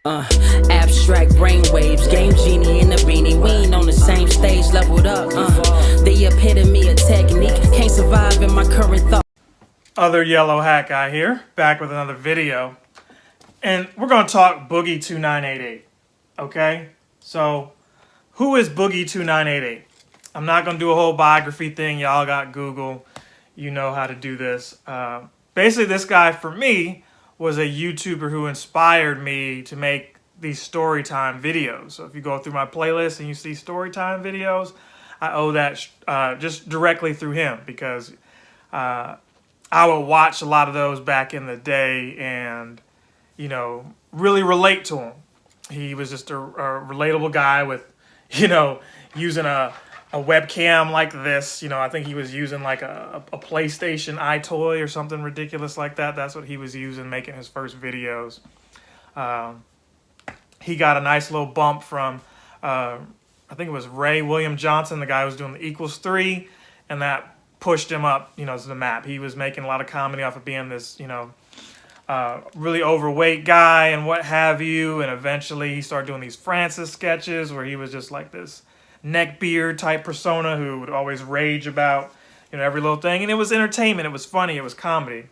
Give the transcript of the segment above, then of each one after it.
Uh, Abstract brainwaves, game genie in the beanie. We ain't on the same stage, leveled up. The epitome of technique, can't survive in my current thought. Other yellow hat guy here, back with another video. And we're going to talk Boogie2988. Okay? So, who is Boogie2988? I'm not going to do a whole biography thing. Y'all got Google. You know how to do this. Basically, this guy, for me, was a YouTuber who inspired me to make these story time videos. So if you go through my playlist and you see story time videos, I owe that just directly through him, because I would watch a lot of those back in the day and, you know, really relate to him. He was just a relatable guy with, you know, using a webcam like this. You know, I think he was using like a PlayStation iToy or something ridiculous like that. That's what he was using making his first videos. He got a nice little bump from, I think it was Ray William Johnson, the guy who was doing the Equals 3, and that pushed him up, you know, to the map. He was making a lot of comedy off of being this, you know, really overweight guy and what have you. And eventually he started doing these Francis sketches where he was just like this neckbeard type persona who would always rage about, you know, every little thing. And it was entertainment. It was funny. It was comedy.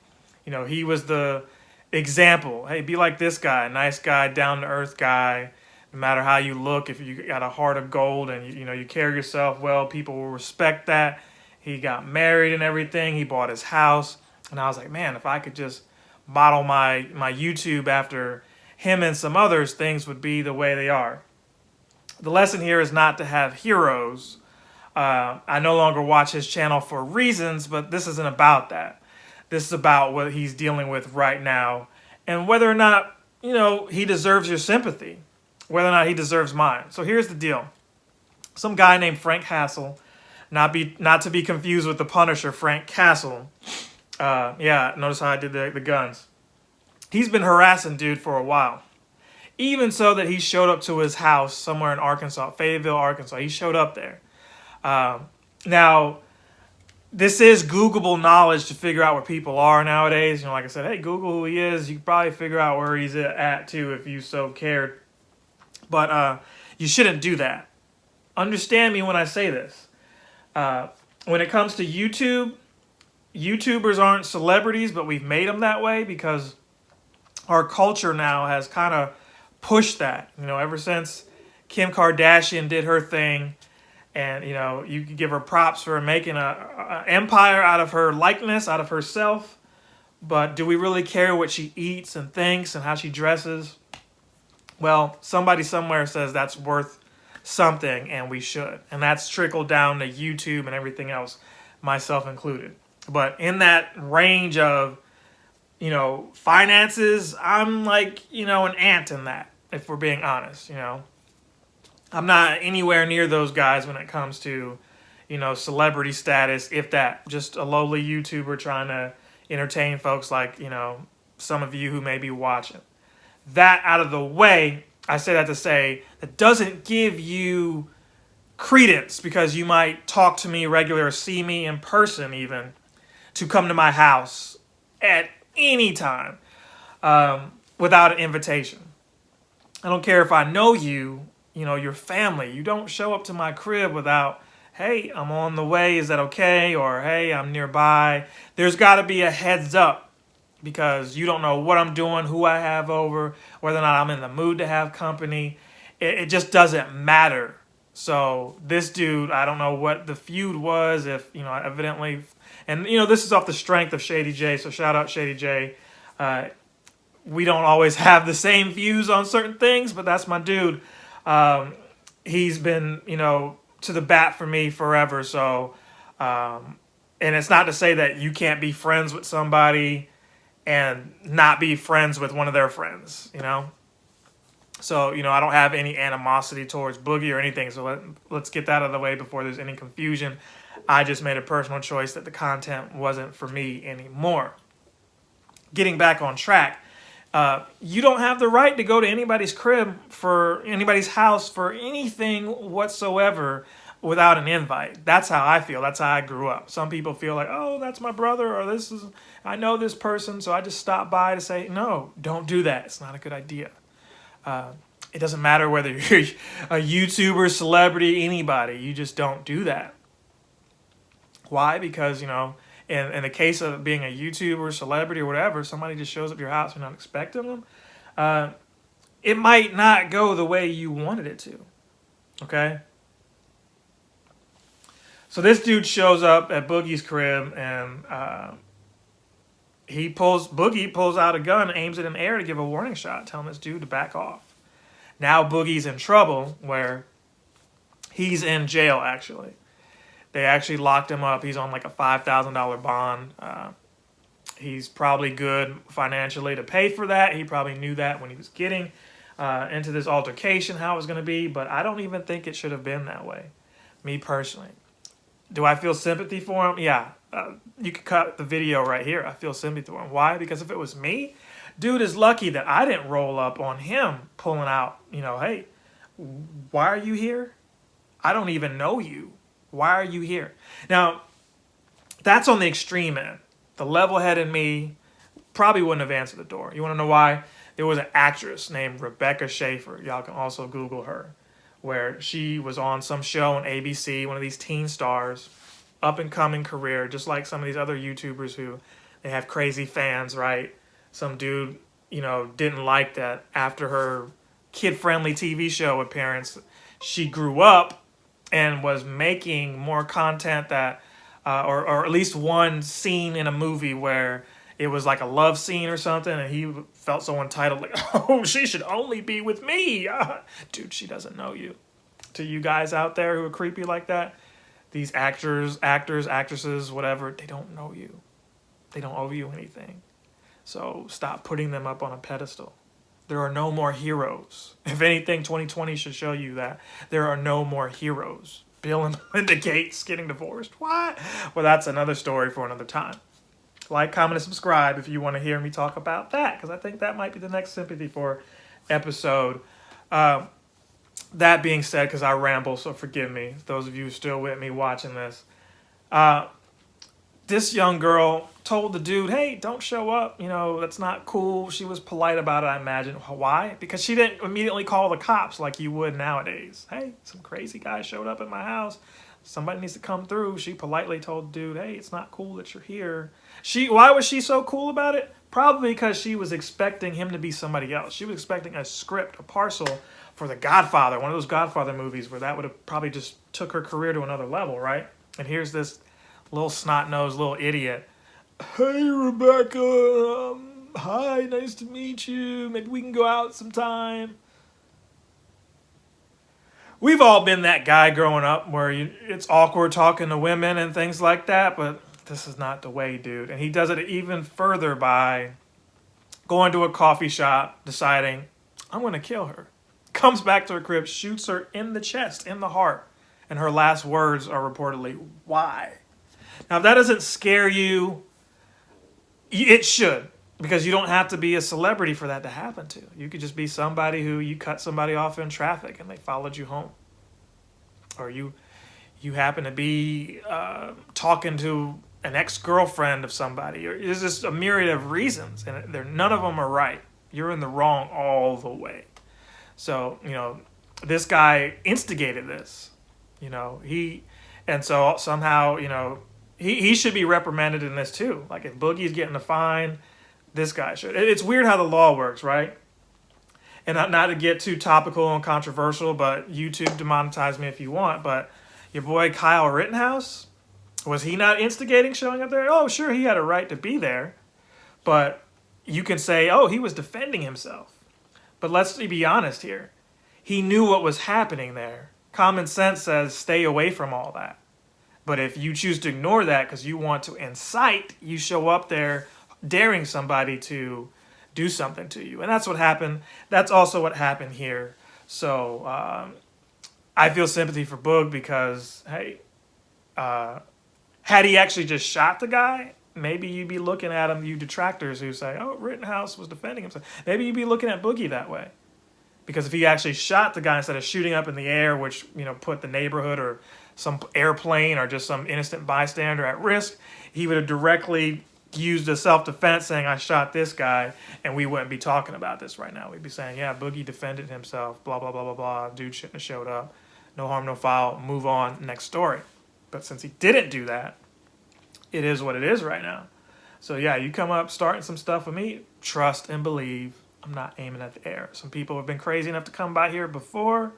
You know, he was the example. Hey, be like this guy, nice guy, down to earth guy. No matter how you look, if you got a heart of gold and you know you carry yourself well, people will respect that. He got married and everything. He bought his house, and I was like, man, if I could just model my YouTube after him and some others, things would be the way they are. The lesson here is not to have heroes. I no longer watch his channel for reasons, but this isn't about that. This is about what he's dealing with right now and whether or not, you know, he deserves your sympathy, whether or not he deserves mine. So here's the deal. Some guy named Frank Castle, not to be confused with the Punisher, Frank Castle. Yeah, notice how I did the guns. He's been harassing dude for a while. Even so that he showed up to his house somewhere in Arkansas, Fayetteville, Arkansas. He showed up there. Now, this is Googleable knowledge to figure out where people are nowadays. You know, like I said, hey, Google who he is. You can probably figure out where he's at, too, if you so cared. But you shouldn't do that. Understand me when I say this. When it comes to YouTube, YouTubers aren't celebrities, but we've made them that way because our culture now has kind of pushed that. You know, ever since Kim Kardashian did her thing, and, you know, you can give her props for making a empire out of her likeness, out of herself. But do we really care what she eats and thinks and how she dresses? Well, somebody somewhere says that's worth something, and we should. And that's trickled down to YouTube and everything else, myself included. But in that range of, you know, finances, I'm like, you know, an ant in that, if we're being honest, you know. I'm not anywhere near those guys when it comes to, you know, celebrity status, if that. Just a lowly YouTuber trying to entertain folks like, you know, some of you who may be watching. That out of the way, I say that to say, that doesn't give you credence because you might talk to me regularly or see me in person even to come to my house at any time without an invitation. I don't care if I know you, you know, your family. You don't show up to my crib without, hey, I'm on the way, is that okay? Or, hey, I'm nearby. There's got to be a heads up because you don't know what I'm doing, who I have over, whether or not I'm in the mood to have company. It just doesn't matter. So this dude, I don't know what the feud was, if, you know, evidently, and, you know, this is off the strength of Shady J, so shout out Shady J. We don't always have the same views on certain things, but that's my dude. He's been, you know, to the bat for me forever. So, and it's not to say that you can't be friends with somebody and not be friends with one of their friends, you know? So, you know, I don't have any animosity towards Boogie or anything. So let's get that out of the way before there's any confusion. I just made a personal choice that the content wasn't for me anymore. Getting back on track. You don't have the right to go to anybody's crib for anybody's house for anything whatsoever without an invite. That's how I feel. That's how I grew up. Some people feel like, oh, that's my brother, or I know this person, so I just stop by to say, no, don't do that. It's not a good idea. It doesn't matter whether you're a YouTuber, celebrity, anybody. You just don't do that. Why? Because, you know, in the case of being a YouTuber, celebrity, or whatever, somebody just shows up at your house, you're not expecting them. It might not go the way you wanted it to. Okay? So this dude shows up at Boogie's crib, and Boogie pulls out a gun, aims it in the air to give a warning shot, telling this dude to back off. Now Boogie's in trouble, where he's in jail, actually. They actually locked him up. He's on like a $5,000 bond. He's probably good financially to pay for that. He probably knew that when he was getting into this altercation, how it was going to be. But I don't even think it should have been that way, me personally. Do I feel sympathy for him? Yeah. You can cut the video right here. I feel sympathy for him. Why? Because if it was me, dude is lucky that I didn't roll up on him pulling out, you know, hey, why are you here? I don't even know you. Why are you here? Now, that's on the extreme end. The level-headed me probably wouldn't have answered the door. You want to know why? There was an actress named Rebecca Schaefer. Y'all can also Google her, where she was on some show on ABC, one of these teen stars, up-and-coming career, just like some of these other YouTubers who they have crazy fans, right? Some dude, you know, didn't like that after her kid-friendly TV show appearance, she grew up and was making more content that, or at least one scene in a movie where it was like a love scene or something, and he felt so entitled, like, oh, she should only be with me. Dude, she doesn't know you. To you guys out there who are creepy like that, these actors, actresses, whatever, they don't know you. They don't owe you anything. So stop putting them up on a pedestal. There are no more heroes. If anything, 2020 should show you that there are no more heroes. Bill and Melinda Gates getting divorced. What? Well, that's another story for another time. Like, comment, and subscribe if you want to hear me talk about that, because I think that might be the next Sympathy For episode. That being said, because I ramble, so forgive me, those of you still with me watching this. This young girl told the dude, hey, don't show up. You know, that's not cool. She was polite about it, I imagine. Why? Because she didn't immediately call the cops like you would nowadays. Hey, some crazy guy showed up at my house. Somebody needs to come through. She politely told the dude, hey, it's not cool that you're here. Why was she so cool about it? Probably because she was expecting him to be somebody else. She was expecting a script, a parcel for The Godfather, one of those Godfather movies where that would have probably just took her career to another level, right? And here's this little snot-nosed little idiot. Hey, Rebecca. Hi, nice to meet you. Maybe we can go out sometime. We've all been that guy growing up where it's awkward talking to women and things like that, but this is not the way, dude. And he does it even further by going to a coffee shop, deciding, I'm going to kill her. Comes back to her crib, shoots her in the chest, in the heart. And her last words are reportedly, why? Now, if that doesn't scare you, it should. Because you don't have to be a celebrity for that to happen to. You could just be somebody who you cut somebody off in traffic and they followed you home. Or you happen to be talking to an ex-girlfriend of somebody. Or there's just a myriad of reasons. And none of them are right. You're in the wrong all the way. So, you know, this guy instigated this. You know, and so somehow, you know, he should be reprimanded in this too. Like if Boogie's getting a fine, this guy should. It's weird how the law works, right? And not to get too topical and controversial, but YouTube demonetize me if you want. But your boy Kyle Rittenhouse, was he not instigating showing up there? Oh, sure, he had a right to be there. But you can say, oh, he was defending himself. But let's be honest here. He knew what was happening there. Common sense says stay away from all that. But if you choose to ignore that because you want to incite, you show up there daring somebody to do something to you. And that's what happened. That's also what happened here. So I feel sympathy for Boog because, hey, had he actually just shot the guy, maybe you'd be looking at him, you detractors who say, oh, Rittenhouse was defending himself. Maybe you'd be looking at Boogie that way. Because if he actually shot the guy instead of shooting up in the air, which, you know, put the neighborhood or some airplane or just some innocent bystander at risk, he would have directly used as self-defense saying I shot this guy, and we wouldn't be talking about this right now. We'd be saying, yeah, Boogie defended himself, blah, blah, blah, blah, blah. Dude shouldn't have showed up. No harm, no foul. Move on. Next story. But since he didn't do that, it is what it is right now. So, yeah, you come up starting some stuff with me, trust and believe I'm not aiming at the air. Some people have been crazy enough to come by here before,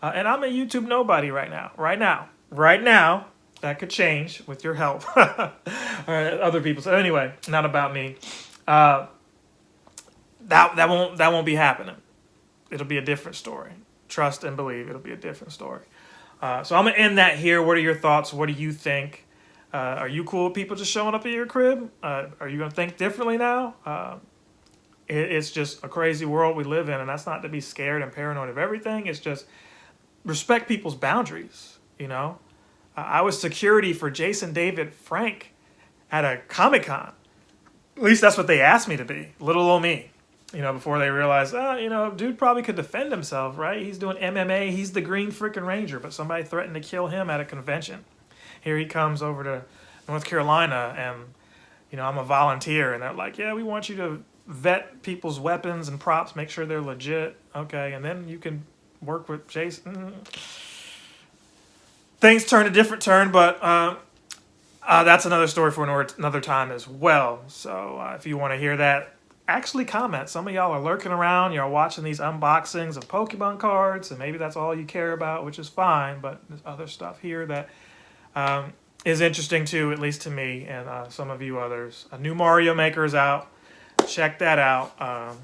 and I'm a YouTube nobody right now. Right now. That could change with your help or other people. So anyway, not about me. That won't be happening. It'll be a different story. Trust and believe it'll be a different story. So I'm gonna end that here. What are your thoughts? What do you think? Are you cool with people just showing up at your crib? Are you gonna think differently now? It's just a crazy world we live in, and that's not to be scared and paranoid of everything. It's just respect people's boundaries. You know. I was security for Jason David Frank at a Comic-Con. At least that's what they asked me to be. Little old me. You know, before they realized, dude probably could defend himself, right? He's doing MMA. He's the Green freaking Ranger. But somebody threatened to kill him at a convention. Here he comes over to North Carolina, and, I'm a volunteer. And they're like, yeah, we want you to vet people's weapons and props, make sure they're legit. Okay, and then you can work with Jason. Things turned a different turn, but that's another story for another time as well. So if you want to hear that, actually comment. Some of y'all are lurking around. You're watching these unboxings of Pokemon cards, and maybe that's all you care about, which is fine. But there's other stuff here that is interesting too, at least to me and some of you others. A new Mario Maker is out. Check that out.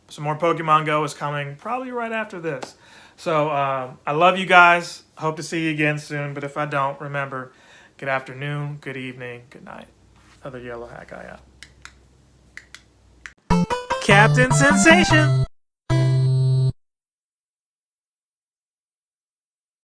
Some more Pokemon Go is coming probably right after this. So I love you guys. Hope to see you again soon. But if I don't, remember, good afternoon, good evening, good night. Other yellow hat guy out. Captain Sensation.